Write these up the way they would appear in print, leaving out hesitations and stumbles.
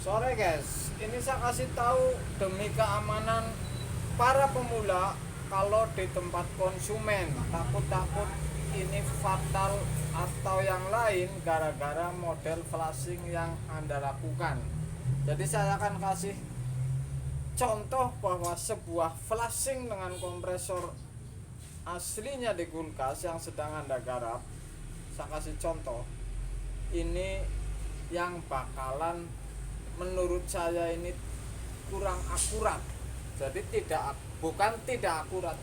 Sore guys, ini saya kasih tahu demi keamanan para pemula. Kalau di tempat konsumen takut-takut ini fatal atau yang lain gara-gara model flashing yang Anda lakukan. Jadi saya akan kasih contoh bahwa sebuah flashing dengan kompresor aslinya di kulkas yang sedang Anda garap. Saya kasih contoh ini yang bakalan menurut saya ini kurang akurat. Jadi bukan tidak akurat,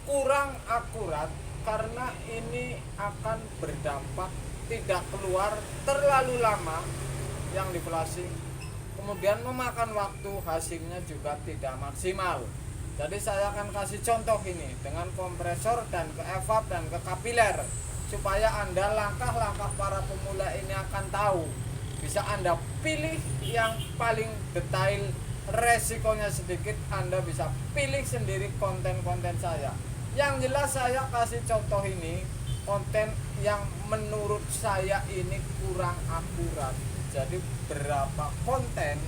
kurang akurat, karena ini akan berdampak tidak keluar terlalu lama yang di flashing, kemudian memakan waktu, hasilnya juga tidak maksimal. Jadi saya akan kasih contoh ini dengan kompresor dan ke evap dan ke kapiler, supaya Anda langkah-langkah para pemula ini akan tahu. Bisa Anda pilih yang paling detail, resikonya sedikit, Anda bisa pilih sendiri konten-konten saya. Yang jelas saya kasih contoh ini konten yang menurut saya ini kurang akurat. Jadi berapa konten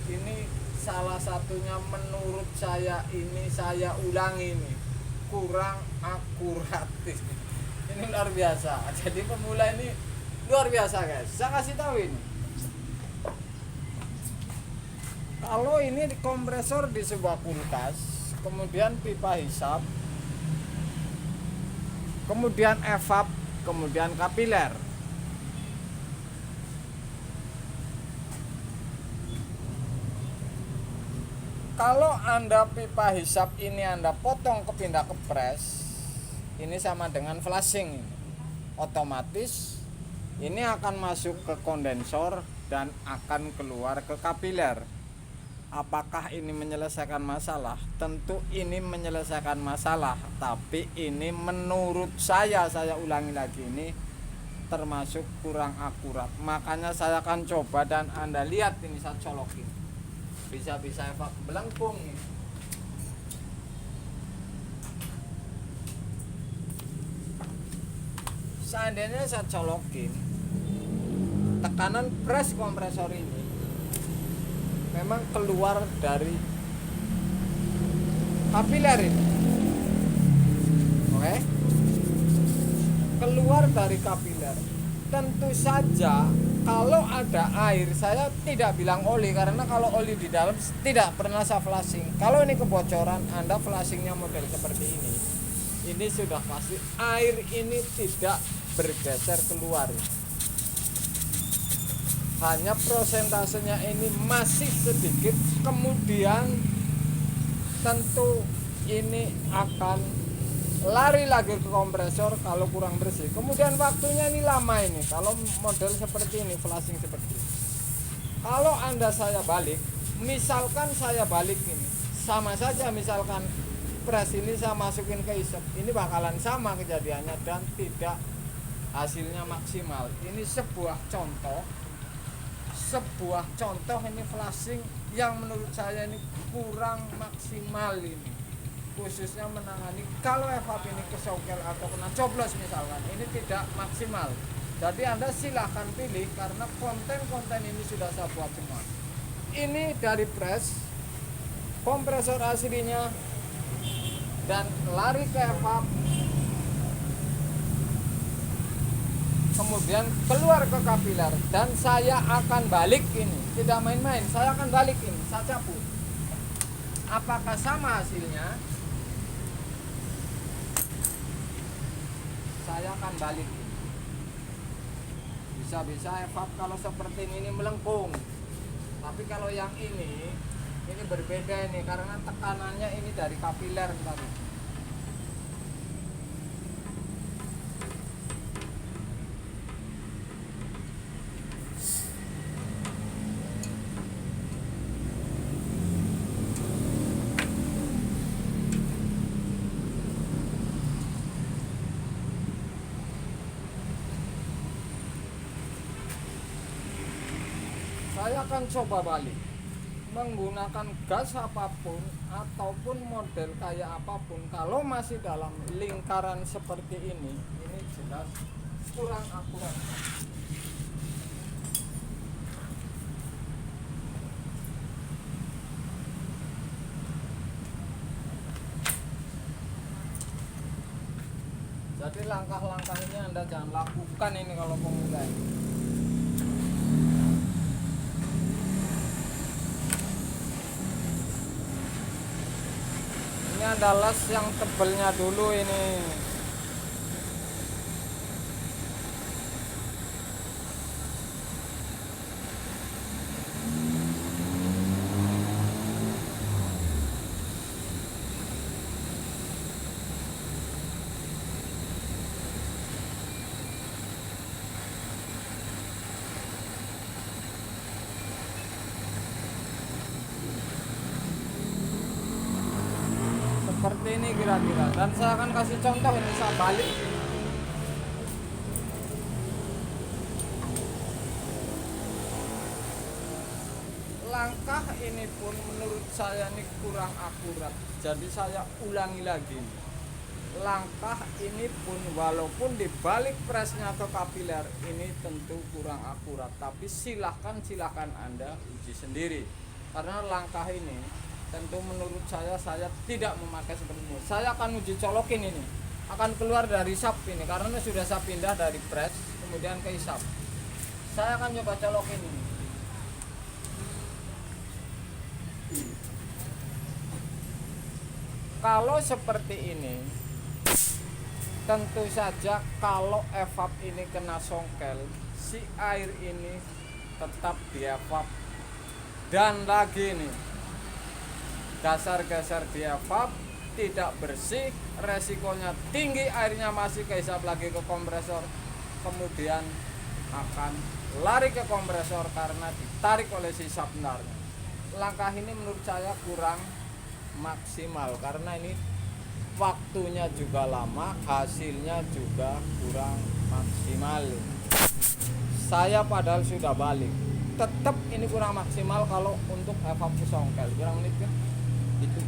ini salah satunya menurut saya ini, saya ulangi ini, kurang akurat. Ini luar biasa. Jadi pemula ini luar biasa guys. Saya kasih tahu ini. Kalau ini kompresor di sebuah kulkas, kemudian pipa hisap, kemudian evap, kemudian kapiler. Kalau Anda pipa hisap ini Anda potong ke pindah ke pres, ini sama dengan flashing. Otomatis ini akan masuk ke kondensor dan akan keluar ke kapiler. Apakah ini menyelesaikan masalah? Tentu ini menyelesaikan masalah, tapi ini menurut saya ulangi lagi, ini termasuk kurang akurat. Makanya saya akan coba dan Anda lihat ini, saya colokin. Bisa-bisa evap melengkung ini. Seandainya saya colokin, tekanan pres kompresor ini memang keluar dari kapiler ini. Oke? Keluar dari kapiler. Tentu saja kalau ada air, saya tidak bilang oli, karena kalau oli di dalam tidak pernah saya flashing. Kalau ini kebocoran, Anda flashingnya model seperti ini sudah pasti air ini tidak bergeser keluar. Hanya prosentasenya ini masih sedikit, kemudian tentu ini akan lari lagi ke kompresor kalau kurang bersih. Kemudian waktunya ini lama ini kalau model seperti ini, flashing seperti ini. Kalau saya balik, misalkan saya balik ini, sama saja, misalkan pres ini saya masukin ke isep, ini bakalan sama kejadiannya dan tidak hasilnya maksimal. Ini sebuah contoh ini flashing yang menurut saya ini kurang maksimal ini, khususnya menangani kalau evap ini kesokel atau kena coblos misalkan, ini tidak maksimal. Jadi Anda silahkan pilih, karena konten-konten ini sudah saya buat semua. Ini dari pres, kompresor aslinya, dan lari ke evap, kemudian keluar ke kapiler, dan saya akan balik ini, tidak main-main, saya akan balik ini, saya cabut. Apakah sama hasilnya? Saya akan balik ini. Bisa-bisa evap kalau seperti ini melengkung, tapi kalau yang ini berbeda ini, karena tekanannya ini dari kapiler tadi. Saya akan coba balik menggunakan gas apapun ataupun model kayak apapun. Kalau masih dalam lingkaran seperti ini jelas kurang akurat. Jadi langkah-langkah ini Anda jangan lakukan ini kalau pemula ini. Ini ada las yang tebelnya dulu ini. Seperti ini kira-kira, dan saya akan kasih contoh ini, saya balik. Langkah ini pun menurut saya ini kurang akurat, jadi saya ulangi lagi. Langkah ini pun walaupun dibalik presnya ke kapiler ini tentu kurang akurat, tapi silahkan Anda uji sendiri, karena langkah ini tentu menurut saya tidak memakai seperti ini. Saya akan uji colokin ini, akan keluar dari sap ini karena sudah saya pindah dari press kemudian ke isap. Saya akan coba colokin ini. Kalau seperti ini tentu saja kalau evap ini kena songkel, si air ini tetap dievap, dan lagi nih dasar-dasar dievap tidak bersih, resikonya tinggi, airnya masih kehisap lagi ke kompresor, kemudian akan lari ke kompresor karena ditarik oleh si sapnarnya. Langkah ini menurut saya kurang maksimal karena ini waktunya juga lama, hasilnya juga kurang maksimal. Saya padahal sudah balik, tetap ini kurang maksimal kalau untuk evap songkel. Kurang menit ya itu.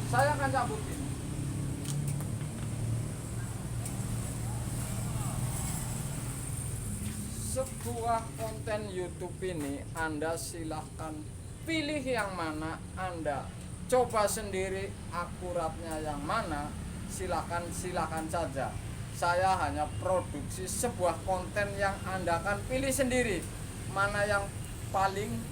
Saya akan cabutin. Sebuah konten YouTube ini Anda silahkan pilih yang mana, Anda coba sendiri akuratnya yang mana, silahkan saja. Saya hanya produksi sebuah konten yang Anda akan pilih sendiri, mana yang paling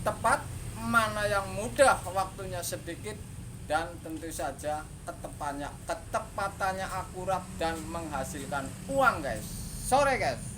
tepat, mana yang mudah, waktunya sedikit, dan tentu saja ketepatannya akurat dan menghasilkan uang guys. Sore guys.